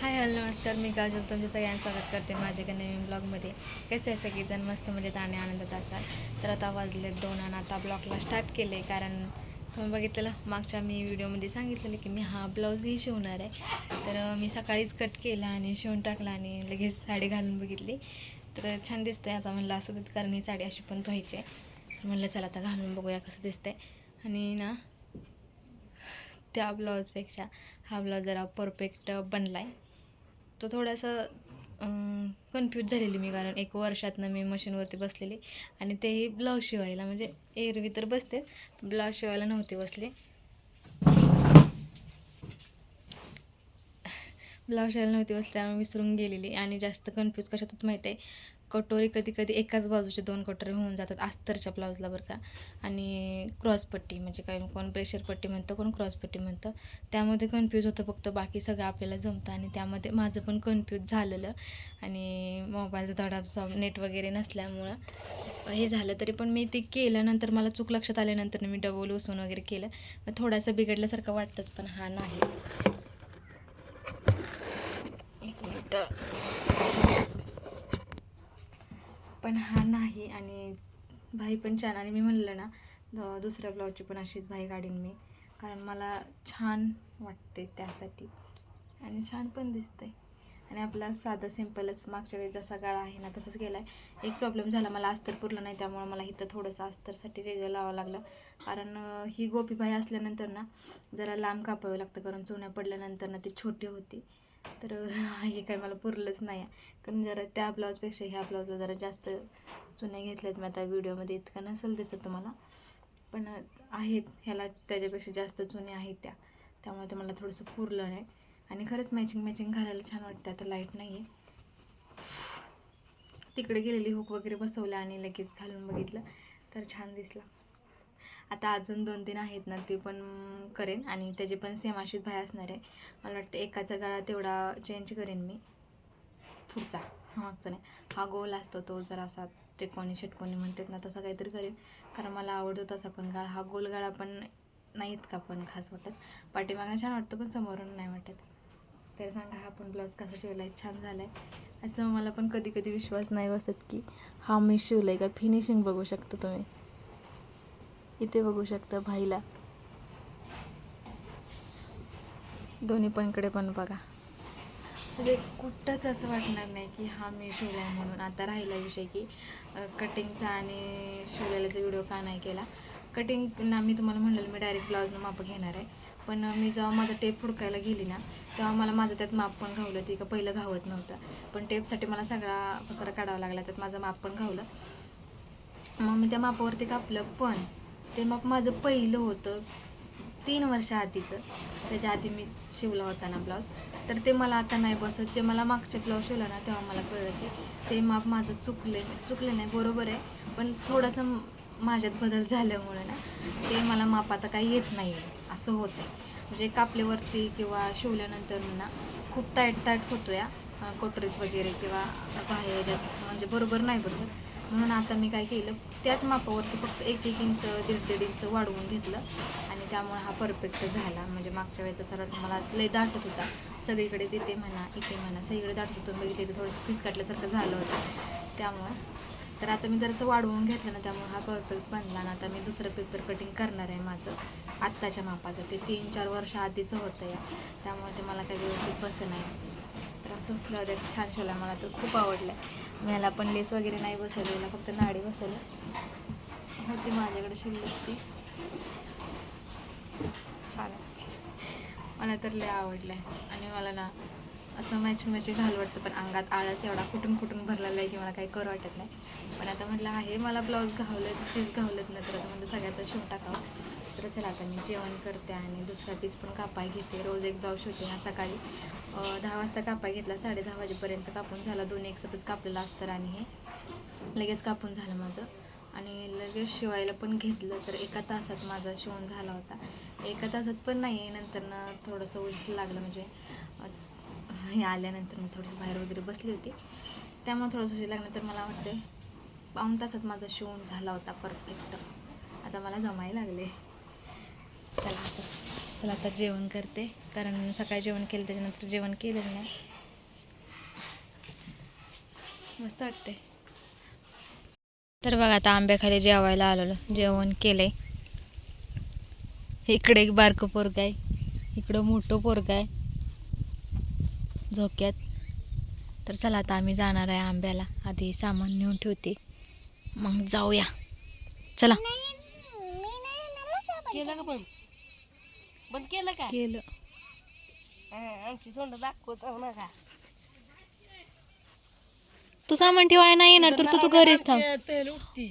Hi hello नमस्कार. मी काजल तुमच्या सगळ्यांचं स्वागत करते माझ्या एका नवीन ब्लॉगमध्ये. कसे आहे सगळेजण? मस्त म्हणजे आणि आनंदात असाल. तर आता वाजले 2 आणि आता ब्लॉगला स्टार्ट केले. कारण तुम्ही बघितलेलं मागच्या मी व्हिडिओमध्ये सांगितलेलं की मी हा ब्लाऊजही शिवणार आहे. तर मी सकाळीच कट केला आणि शिवून टाकला आणि लगेच साडी घालून बघितली. तर छान दिसतंय. आता म्हणलं असू देत, कारण ही साडी अशी पण धुवायची आहे. तर म्हणलं चला आता घालून बघूया कसं दिसतंय. आणि ना त्या ब्लाऊजपेक्षा हा ब्लाऊज जरा परफेक्ट बनला आहे. तो थोडासा कन्फ्यूज झालेली मी, कारण 1 वर्षातनं मी मशीनवरती बसलेली आणि तेही ब्लाऊज शिवायला. म्हणजे एरवी तर बसते, ब्लाऊज शिवायला नव्हते बसले. ब्लाऊज शिवायला नव्हती बसले त्यामुळे विसरून गेलेली. आणि जास्त कन्फ्यूज कशात होत माहीत आहे, कटोरी कधी कधी एकाच बाजूचे 2 कटोरी होऊन जातात अस्तरच्या ब्लाऊजला बरं का. आणि क्रॉसपट्टी म्हणजे काय, कोण प्रेशरपट्टी म्हणतं, कोण क्रॉसपट्टी म्हणतं, त्यामध्ये कन्फ्यूज होतं. फक्त बाकी सगळं आपल्याला जमतं आणि त्यामध्ये माझं पण कन्फ्यूज झालेलं. आणि मोबाईलचा थोडासा नेट वगैरे नसल्यामुळं हे झालं. तरी पण मी ते केलं. नंतर मला चूक लक्षात आल्यानंतर मी डबल उसून वगैरे केलं. थोडासा बिघडल्यासारखं वाटतंच, पण हा नाही. एक मिनिट. पण हा नाही. आणि भाई पण छान. आणि मी म्हणलं ना दुसऱ्या ब्लाऊजची पण अशीच भाई काढीन मी, कारण मला छान वाटते त्यासाठी आणि छान पण दिसतंय. आणि आपला साधा सिंपलच मागच्या वेळेस जसा गळा आहे ना तसंच गेला आहे. एक प्रॉब्लेम झाला, मला अस्तर पुरलं नाही, त्यामुळे मला इथं थोडंसं अस्तरसाठी वेगळं लावावं लागलं. कारण ही गोपीबाई असल्यानंतर ना जरा लांब कापावं लागतं, कारण चुन्या पडल्यानंतर ना ती छोटी होती. तर हे काय मला पुरलंच नाही. कारण जरा त्या ब्लाऊजपेक्षा ह्या ब्लाऊजला जरा जास्त चुन्या घेतल्यात मी. आता व्हिडिओमध्ये इतका नसेल दिसत तुम्हाला, पण आहेत ह्याला त्याच्यापेक्षा जास्त चुन्या आहेत त्यामुळे ते मला थोडंसं पुरलं नाही. आणि खरंच मॅचिंग घालायला छान वाटतं. आता लाईट नाही आहे, तिकडे गेलेली हुक वगैरे बसवलं आणि लगेच घालून बघितलं तर छान दिसला. आता अजून 2-3 आहेत ना, ते पण करेन आणि त्याची पण सेम अशीच भाई असणार आहे. मला वाटतं एकाचा गळा तेवढा चेंज करेन मी, पुढचा, मागचा नाही. हा गोल असतो तो जरासा त्रिकोणी षटकोनी म्हणतात ना, तसं काहीतरी करेन. कारण मला आवडतो तसा पण गळा. हा गोल गळा पण नाही इतका पण खास वाटत. पाठीमागं छान वाटतो पण समोरून नाही वाटत. तर सांगा हा पण ब्लाऊज कसा शिवला आहे, छान झाला आहे असं. मला पण कधी कधी विश्वास नाही बसत की हा मी शिवला आहे का. फिनिशिंग बघू शकता तुम्ही, इथे बघू शकता भाईला, दोन्ही पणकडे पण बघा. म्हणजे कुठंच असं वाटणार नाही की हा मी शिवला आहे म्हणून. आता राहिला विषय की कटिंगचा आणि शिवलेल्याचा व्हिडिओ का नाही केला. कटिंग ना मी तुम्हाला म्हणलेलं मी डायरेक्ट ब्लाऊजनं माप घेणार आहे. पण मी जेव्हा माझा टेप हुडकायला गेली ना तेव्हा मला माझं त्यात माप पण घावलं. ती का पहिलं घावत नव्हतं, पण टेपसाठी मला सगळा पसारा काढावा लागला. त्यात माझं माप पण घावलं. मग मी त्या मापावरती कापलं, पण ते माप माझं पहिलं होतं 3 वर्ष आधीचं. त्याच्या आधी मी शिवला होता ना ब्लाऊज, तर ते मला आता नाही बसत. जे मला मागचे ब्लाऊज शिवला ना तेव्हा मला कळलं की ते माप माझं चुकले नाही, बरोबर आहे, पण थोडंसं माझ्यात बदल झाल्यामुळे ना ते मला माप आता काही येत नाही आहे असं होतं. म्हणजे कापल्यावरती किंवा शिवल्यानंतर ना खूप टाईट होतो या कोटरीत वगैरे किंवा बाहेर, म्हणजे बरोबर नाही बसत. म्हणून आता मी काय केलं, त्याच मापावरती फक्त 1-1 इंच 1.5 इंच वाढवून घेतलं आणि त्यामुळे हा परफेक्ट झाला. म्हणजे मागच्या वेळेचा थोडासा मला लय दाटत होता सगळीकडे, तिथे म्हणा इथे म्हणा सगळीकडे दाटत होतं. मग तिथे थोडंसं फिसकाटल्यासारखं झालं होतं त्यामुळं. तर आता मी जरासं वाढवून घेतलं ना त्यामुळे हा परफेक्ट बनला ना. आता मी दुसरं पेपर कटिंग करणार आहे माझं आत्ताच्या मापाचं. ते 3-4 वर्ष आधीचं होतं या, त्यामुळे ते मला काही व्यवस्थित बसं नाही. तर असं ब्लाऊज छान शिवला, मला तर खूप आवडलं. मी याला पण लेस वगैरे नाही बसवलेला, फक्त नाडी बसवलं होती माझ्याकडे शिल्लक ती. छान आहे, मला तर लय आवडलं आहे. आणि मला ना असं मॅचिंग घाल वाटतं, पण अंगात आळस एवढा कुठून भरलेला आहे की मला काही करू वाटत नाही. पण आता म्हटलं आहे मला ब्लाऊज घावलं, पीस घावलंच नाही, तर आता म्हणजे सगळ्याचं शिवून टाकावं. तर चला आता मी जेवण करते आणि दुसरा पीस पण कापाय घेते. रोज एक ब्लाऊज शिवते ना. सकाळी 10 वाजता कापाय घेतला, 10:30 वाजेपर्यंत कापून झाला. 2 एकसाथच कापलेलं असतं आणि हे लगेच कापून झालं माझं. आणि लगेच शिवायला पण घेतलं तर 1 तासात माझा शिवून झाला होता. 1 तासात पण नाही, नंतर ना थोडंसं उशीर लागलं. म्हणजे हे आल्यानंतर मी थोडंसं बाहेर वगैरे बसली होती त्यामुळे थोडंसं उशीर लागलं. तर मला वाटते 1 तासात माझा शिवून झाला होता परफेक्ट. आता मला जमायला लागले. चला असं चला आता जेवण करते, कारण सकाळी जेवण केलं त्याच्यानंतर जेवण केलेलं नाही. मस्त वाटते. तर बघा आता आंब्याखाली जेवायला आलेलो, जेवण केलंय. इकडे एक बारकं पोरग आहे, इकडं मोठं पोरग आहे झोक्यात. तर चला आता आम्ही जाणार आहे आंब्याला. आधी सामान नेऊन ठेवते, मग जाऊया. चला. केलं का बंद केलं का? केलं. आमची तोंड दाखवत नका. तू सामान ठेवाय नाही येणार तर तू घरीच थांब.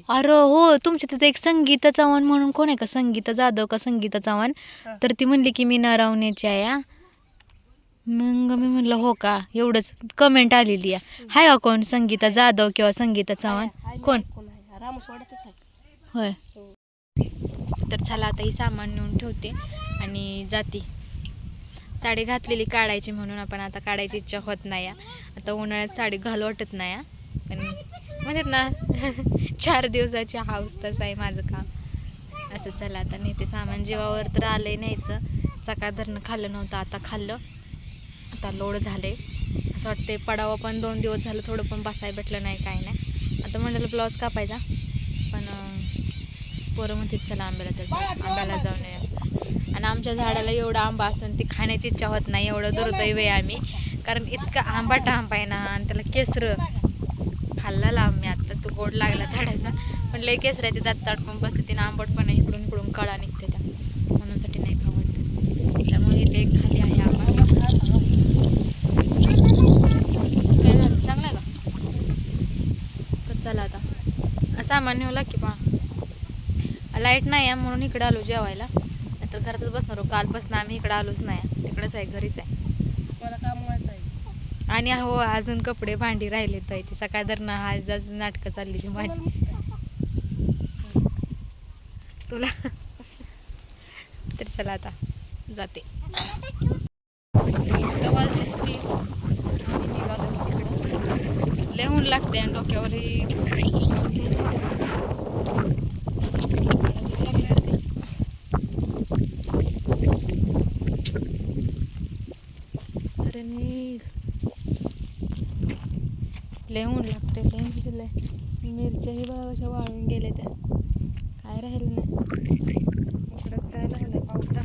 अरे हो, तुमच्या तिथे एक संगीता चव्हाण म्हणून कोण आहे का, संगीता जाधव का संगीता चव्हाण, तर ती म्हणली की मी नारावण्याची आहे. मग मी म्हणलं हो का, एवढंच कमेंट आलेली आहे. हाय का कोण संगीता जाधव किंवा संगीता चव्हाण कोण? होय. तर चला आता ही सामान नेऊन ठेवते आणि जाते. साडी घातलेली काढायची म्हणून, आपण आता काढायची इच्छा होत नाही. आता उन्हाळ्यात साडी घालू वाटत नाही, पण म्हणतात ना 4 दिवसाची हाऊस, तसं आहे माझं काम. असं चला आता नेते सामान. जीवावर तर आलंय न्यायचं. सकाळ धरणं खाल्लं नव्हतं, आता खाल्लं. आता लोड झाले. असं वाटते पडावं, पण 2 दिवस झालं थोडं पण बसायला भेटलं नाही, काय नाही. आता म्हणलं ब्लाऊज कापायचा, पण पोरं म्हणतात चला आंब्याला, तसं आंब्याला जाऊन या. आणि आमच्या झाडाला एवढा आंबा असून ती खाण्याची इच्छा होत नाही, एवढं दुर्दैव आहे आम्ही. कारण इतका आंबाटा आंबा आहे ना, आणि त्याला केसर खाल्ला आम्ही. आता तो गोड लागला झाडाचा, पण लय केसर आहे, ते दात ताडपून बसते. तिने आंबट पण इकडून इकडून कळा निघते त्या, म्हणूनसाठी नाही खावडत. त्यामुळे इथे एक खाली आहे आंबा. काय झालं, चांगला आहे का? तर चला आता सामान नेऊ की पहा. लाईट नाही आहे म्हणून इकडे आलो जेवायला, नाहीतर घरातच बसणार. कालपासून आम्ही इकडे आलोच नाही, तिकडेच आहे, घरीच आहे. मला काम व्हायचं आहे. आणि हो, अजून कपडे भांडी राहिले तर सकाळ धरणं आज नाटकं चालली ती माझी तुला. तर चला आता जाते. लय ऊन लागते आणि डोक्यावरही. अरे निघ, लय ऊन लागते, लय म्हणजे लय. मिरच्याही बघा अशा वाळून गेल्या, त्या काय राहिलं नाही. इकडं काय झालं, पावटा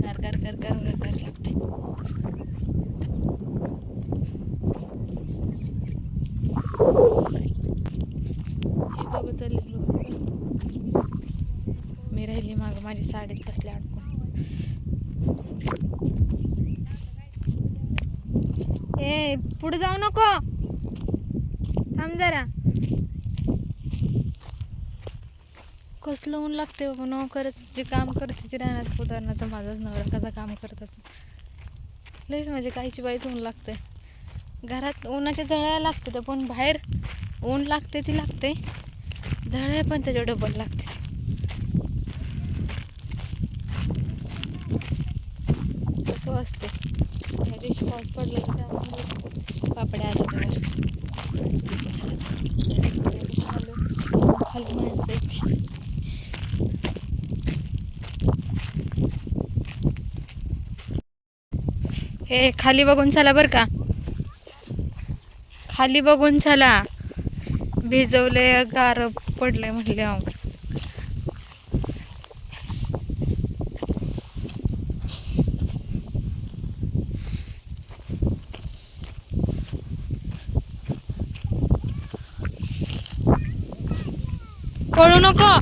कर कर कर कर कर कर लागते. हे बघू चालले, मी राहिली माग, माझी साडीत बसले अडकून. ए पुढे जाऊ नको, थांब जरा. कसलं ऊन लागते बाबा. नोकरच जे काम करते ते राहण्यात, उदाहरणार्थ तर माझाच नवरा कसा काम करत असं, लईच म्हणजे काहीची बाईच ऊन लागते. घरात उन्हाच्या झळ्या लागते, पण बाहेर ऊन लागते ती लागते, झळ्या पण त्याच्या डबल लागते. कसं असते. या दिवशी पाऊस पडला की त्यामुळे पापड्या आल्या त्यावर. खाली माणसं आहेत. हे खाली बघून चला बरं का, खाली बघून चला. भिजवले, गार पडले म्हटले. अहो पळू नको.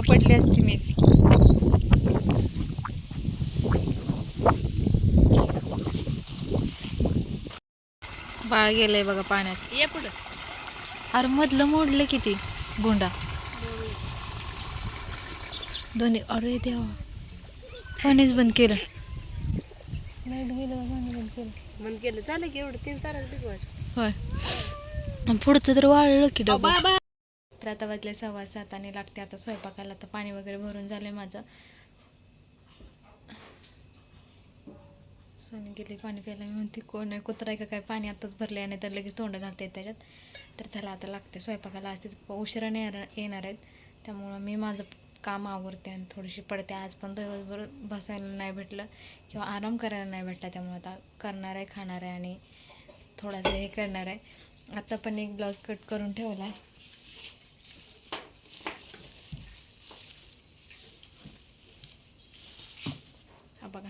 पडली असती मीच. बाळ गेलंय बघा पाण्यात. ये पुढं. अरे मधलं मोडलं किती गोंडा दोन्ही. अरे देवा, पाणीच बंद केलं. लाईट गेलं, पाणी बंद केलं. बंद केलं झालं की एवढं 3 तास भिजवायचं. होय, पुढचं तर वाळलं की डबा. तर आता वाजले 6:15 आणि लागते आता स्वयंपाकाला. तर पाणी वगैरे भरून झालंय माझं. सोनी गेली पाणी प्यायला. मी म्हणते कोण आहे, कुत्रा आहे का काय, पाणी आताच भरले आणि तर लगेच तोंड घालते त्याच्यात. तर चला आता लागते स्वयंपाकाला. आज तिथं उशिराने येणार आहेत, त्यामुळं मी माझं काम आवरते आणि थोडीशी पडते. आज पण दिवसभर बसायला नाही भेटलं किंवा आराम करायला नाही भेटला, त्यामुळे आता करणार आहे, खाणार आहे आणि थोडासा हे करणार आहे. आता पण एक ब्लाऊज कट करून ठेवला आहे. हा बघा,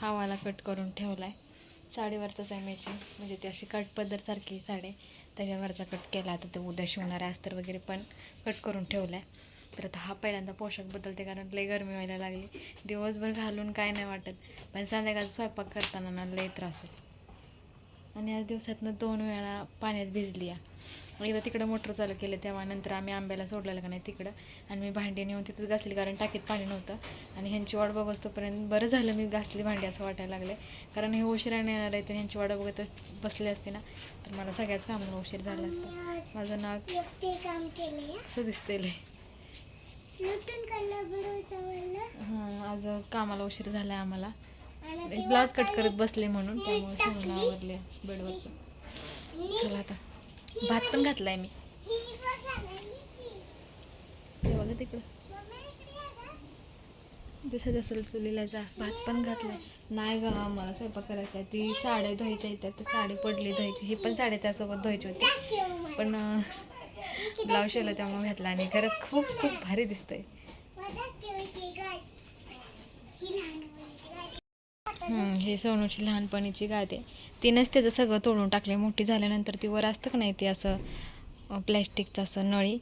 हा वाला कट करून ठेवला आहे. साडीवरचाच आहे मॅचिंग, म्हणजे ती अशी कट पदरसारखी साडी, त्याच्यावरचा कट केला. आता ते उद्या शिवणार आहे अस्तर वगैरे, पण कट करून ठेवला आहे. तर आता हा पहिल्यांदा पोशाख बदलते, कारण लई गरमी व्हायला लागली. दिवसभर घालून काय नाही वाटत, पण संध्याकाळचा स्वयंपाक करताना ना लई त्रास होतो. आणि आज दिवसातनं 2 वेळा पाण्यात भिजली आहे. एकदा तिकडं मोटर चालू केलं तेव्हा, नंतर आम्ही आंब्याला सोडलेलं का नाही तिकडं, आणि मी भांडी नेऊन तिथंच घासली, कारण टाकीत पाणी नव्हतं. आणि ह्यांची वाट बघत तोपर्यंत बरं झालं मी घासली भांडी असं वाटायला लागले, कारण हे उशिराने येणार आहे. तर ह्यांची वाट बघत बसली असते ना, तर मला सगळ्याच कामाला उशीर झाला असता. माझं नाक असं दिसते लय. आज कामाला उशीर झाला आम्हाला, ब्लाऊज कट करत बसले म्हणून, त्यामुळे सगळं आवरले बेडवरचं. चला आता भात पण घातलाय मी, ते बघा तिकडं दिसत असेल चुलीला. जा, भात पण घातलाय. नाही ग, मला स्वयंपाक करायचा आहे. ती साड्या धुवायच्या आहेत, तर साडी पडली धुवायची, ही पण साडी त्यासोबत धुवायची होती, पण ब्लाऊज शिवला त्यामुळे घातला. आणि खरंच खूप खूप भारी दिसतंय. हे सोनूची लहानपणीची गादी आहे. तिनंच त्याचं सगळं तोडून टाकले. मोठी झाल्यानंतर ती वर असतं का नाही, ते असं प्लॅस्टिकचं असं नळी,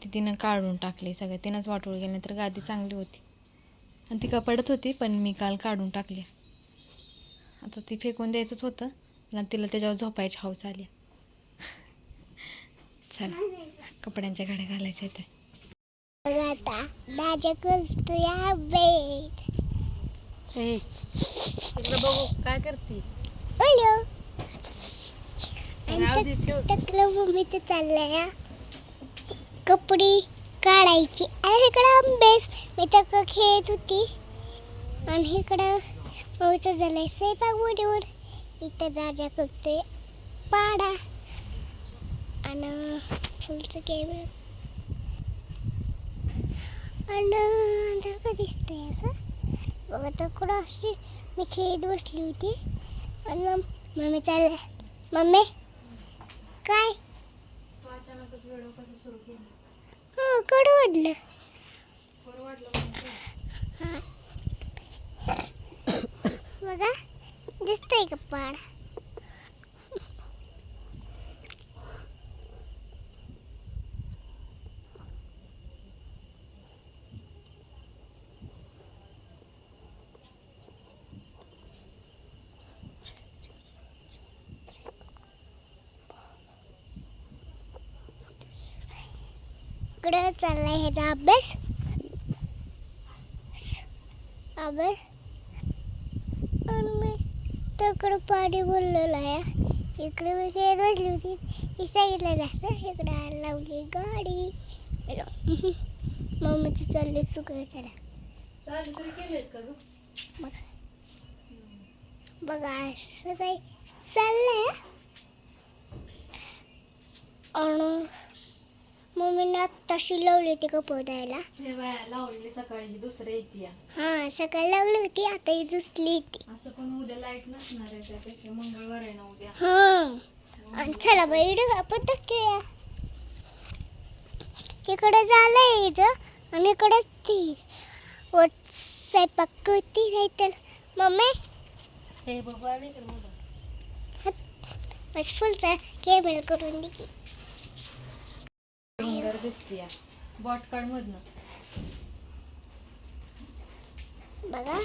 ती तिनं काढून टाकली सगळं. तिनंच वाटोळ गेली, तर गादी चांगली होती आणि ती कपडत होती, पण मी काल काढून टाकली. आता ती फेकून द्यायचंच होतं, आणि तिला त्याच्यावर झोपायची हौस आली. चला, कपड्यांच्या घड्या घालायच्या आहेत. इकडे बघू काय करते. मम्मीचं चाललंय कपडे काढायची. आणि इकडं आंबेस मी तक खेळत होती, आणि इकडं मम्मीचं झालंय स्वयंपाक वडीवर. इथं जाजा करतोय पाडा, आणि फुलचं केळ, आणि का दिसतंय असं बघा. तर अशी मी खेळत बसली होती, आणि मम्मी चाललं. मम्मी काय कडं वाटलं. बघा दिसतंय का पाड. इकडं चाललाय ह्याचा अभ्यास. आणि मी तिकडं पाणी बोललेलं आहे. इकडे मी खेळत बसली होती, ही साईडला जास्त. इकडं लावली गाडी. मम्मीची चालली चुकलं. त्याला बघा असं काही चाललंय. आणि मम्मीने आत्ताशी लावली होती कपडे द्यायला. लावलेली सकाळी, ही दुसऱ्या येते. हा सकाळी लावली होती, आता ही दुसरी येते. असं पण उद्या लाईट नसणार आहे, त्यापेक्षा मंगळवार आहे ना उद्या. हा, आणि चला बाई आपण टाकूया. इकडे झालंय इथं, आणि इकडे ती स्वयंपाक करती नाही. तर मम्मी हे बघू आले का बस फुलचा केबल करून दे की. सुंदर दिसते बॉट कार्ड मधनं बघा.